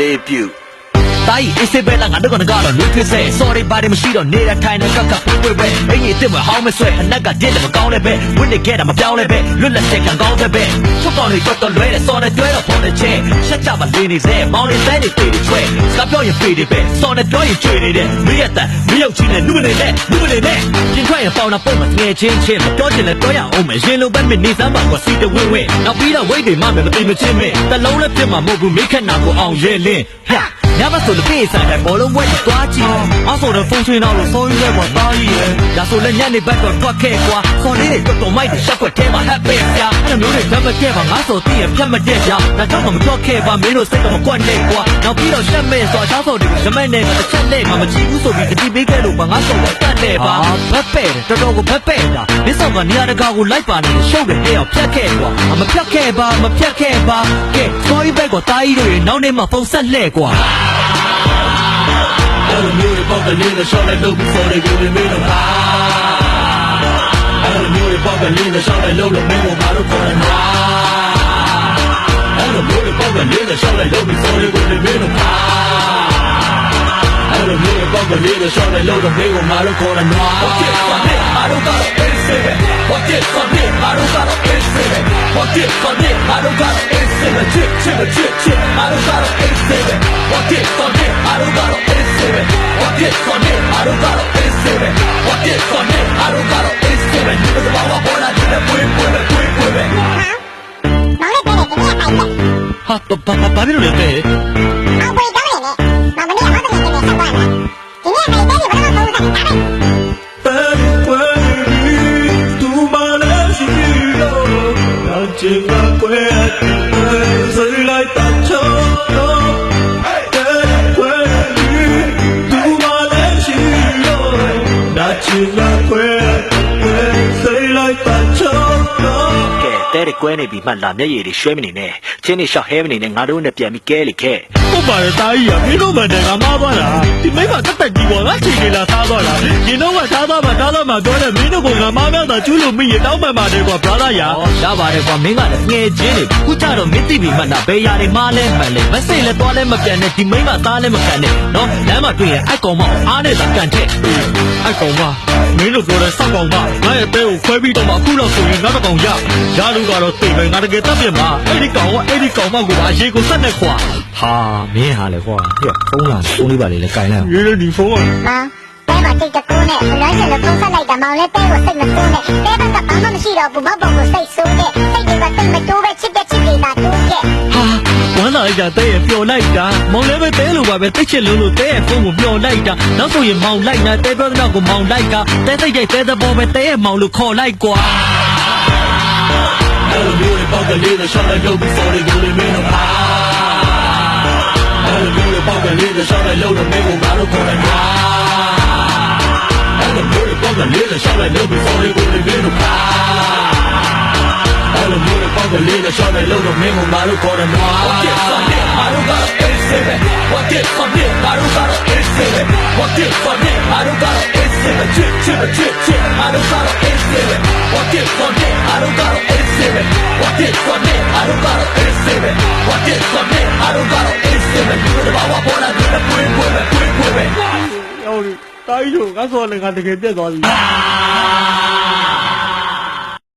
debut တိုင်းအေးစေးပဲလားငါတို့ကတော့လူဖြစ်စေ sorry ဘာတွေမရှိတော့နေတာထိုင်နေကပွေးပွေးပဲအင်းကြီးတစ်မဟောင်းမဆွဲအနက်ကတည်းကမကောင်းလည်းပဲဝိနည်းခဲ့တာမပြောင်းလည်းပဲလွတ်လပ်တဲ့ကံကောင်းတဲ့ပဲချုပ်ကောင်းတွေတော်လွဲတဲ့စော်နဲ့တွဲတော့ပေါ်တဲ့ချဲရှက်ကြပါလေးနေစေမောင်းနေတဲ့တွေတေးတွေချွဲစကားပြောရင်ပေတွေပဲစော်နဲ့တွဲရင်ချွေနေတဲ့မရတဲ့မရောက်ချင်တဲ့လူမနေတဲ့ပြင်ထွက်ရင်ပေါင်တာပုံမငယ်ချင်းချင်းပြောချင်လဲပြောရအောင်မယ်ရင်လုံးပဲမနေစမ်းပါကွာစီတဝင်းဝင်းနောက်ပြီးတော့ဝိတ်တွေမှမယ်မသိမချင်းမင်းတလုံးလည်းပြစ်မှာမဟုတ်ဘူးမိခက်နာကိုအောင်ရဲလင်းညဘဆိုလည်းပြေးစားတယ်ဘောလုံးဝဲသွားကြည့်အောက်ဆိုတော့ဖုန်းချွေးတော့လို့စိုးရွဲပေါ်သားကြီးရဲ့ဒါဆိုလည်းညနေဘက်တော့တွက်ခဲ့ကွာစော်လေးတွေတော်မိုက်တွေရှက်ွက်ထဲမှာ happy ပြအဲ့လိုမျိုးတွေဓာတ်မကဲပါငါဆိုသိရဖြတ်မတဲ့ပြဒါကြောင့်မတွက်ခဲ့ပါမင်းတို့စိတ်တော့မကွက်နဲ့ကွာနောက်ပြီးတော့ရှက်မဲ့ဆိုတော့ချောင်းစော်တွေရမက်နဲ့တစ်ချက်နဲ့မှမကြည့်ဘူးဆိုပြီးတတိပေးခဲ့လို့ပါငါဆိုတော့တတ်နဲ့ပါဘက်ပဲတော်တော်ကိုဘက်ပဲတာဒီဆောင်ကနေရာတကာကိုလိုက်ပါနေရှုပ်တယ်တဲ့အောင်ဖြတ်ခဲ့ကွာမဖြတ်ခဲ့ပါကဲ sorry ဘက်ကတားကြီးတွေနောက်နေ့မှဖုန်းဆက်လှဲ့ကွာအဲ့လိုမျိုးတွေပေါက်ကလေးနဲ့ရှော့လိုက်လို့ပြီးဆိုတွေကိုမင်းတို့ပါအဲ့လိုမျိုးတွေပေါက်ကလေးနဲ့ရှော့လိုက်လို့မင်းတို့ဘာလို့ခေါ်နေအဲ့လိုမျိုးတွေပေါက်ကလေးနဲ့ရှော့လိုက်လို့ပြီးဆိုတွေကိုမင်းတို့ပါအဲ့လိုမျိုးတွေပေါက်ကလေးနဲ့ရှော့လိုက်လို့မင်းတို့ဘာလို့ခေါ်နေWhat is funny I don't got it What is funny I don't got it What is funny I don't got it chip I don't got it What is funny I don't got it What is funny I don't got it What is funny I don't got it ဒီလိုဘာဝပေါ်လာတဲ့ပွေးပွေးမောင်လေးပဲဒီနေ့ခိုင်းတယ်ဘာဖြစ်လို့လဲတဲ့အော်ပွေးကောင်းနေနဲ့မောင်မနေ့ကဟောတယ်နေဆက်သွားတာဒီနေ့ခိုင်းတယ်ဘာလို့မဟုတ်ဘူးChỉ là quên rơi lại tàn cho nó quên tu mà lên chỉ rồi đã chỉ là quên rơi lại tàn cho nó တဲ့ကွဲနေပြီမှလာမျက်ရည်တွေရွှဲမနေနဲ့ချင်းနေရှောက်ဟဲမနေနဲ့ငါတို့နဲ့ပြန်ပြီးကဲလိခဲဟုတ်ပါတယ်တားကြီးကမင်းတို့မှလည်းငါမားသွားတာဒီမိမတက်တက်ကြီးပေါ်ငါချိန်ကြီးလာသားသွားတာရင်တော့ကထားသွားမှာပြောတယ်မင်းတို့ကငါမားမြောက်တာကျူးလို့မိရင်တောင်းမှန်ပါတယ်ကွာ brother ရရပါတယ်ကွာမင်းကလည်းငယ်ချင်းတွေခုကြတော့မင်းသိပြီမှလားဘယ်ရာတွေမားလဲမှန်လဲမစိတ်လဲသွားလဲမပြန်နဲ့ဒီမိမသားလဲမကန်နဲ့နော်လမ်းမှာတွေ့ရင်အိုက်ကောင်မအားနဲ့သာကန်တဲ့အိုက်ကောင်မမင်းတို့ပြောတဲ့စောက်ကောင်မငါရဲ့တဲကိုခွဲပြီးတော့မှအခုတော့ဆိုရင်ငါတကောင်ရလို့ကတော့သိပဲငါတကယ်တတ်ပြမှာအဲ့ဒီကောင်မကိုပါရေကိုဆက်နဲ့ခွာဟာမင်းဟာလေကွာဟဲ့ဖုန်းလာဖုန်းလေးပါလေကင်လိုက်အောင်ရေးဒီဖုန်းကတဲပါတိတ်တကူနဲ့ဘလို့ကျလို့ဖုန်းဆက်လိုက်တာမောင်လေးတဲကိုစိတ်မဆိုးနဲ့တဲဘက်ကဘာမှမရှိတော့ဘူးဘောက်ပုံကိုစိတ်ဆိုးနဲ့စိတ်တွေကတိတ်မတိုးပဲချစ်နေတာတိုးခဲ့ဟာဝမ်းသာလိုက်တာတဲရဲ့ပျော်လိုက်တာမောင်လည်းပဲတဲလိုပါပဲတိတ်ချစ်လို့တဲရဲ့ဖုန်းကိုပျော်လိုက်တာနောက်ဆိုရင်မောင်လိုက်တာတဲပြောတဲ့နောက်ကိုမောင်လိုက်တာတဲစိတ်ကြိုက်တဲသဘောပဲတဲရဲ့မောင်လို့ခေါ်လိုက်ကွာအဲ့လိုမျိုးတွေပေါက်ကလေးနဲ့ရှော့လိုက်လို့ပြီးဆိုတွေကိုလည်းမင်းတို့ပါအဲ့လိုမျိုးတွေပေါက်ကလေးနဲ့ရှော့လိုက်လို့မင်းကိုဘာလို့ခေါ်နေအဲ့လိုမျိုးတွေပေါက်ကလေးနဲ့ရှော့လိုက်လို့ပြီးဆိုတွေကိုလည်းမင်းတို့ပါအဲ့လိုမျိုးတွေပေါက်ကလေးနဲ့ရှော့လိုက်လို့မင်းကိုဘာလို့ခေါ်နေWhat is funny I don't got it What is funny I don't got it What is funny I don't got it chip I don't got it What is funny I don't got it What is funny I don't got it What is funny I don't got it ဒီလိုဘာဝပေါ်လာတဲ့ပွေးဟိုတာကြီးတို့ငါဆိုလည်းငါတကယ်ပြတ်သွားပြီ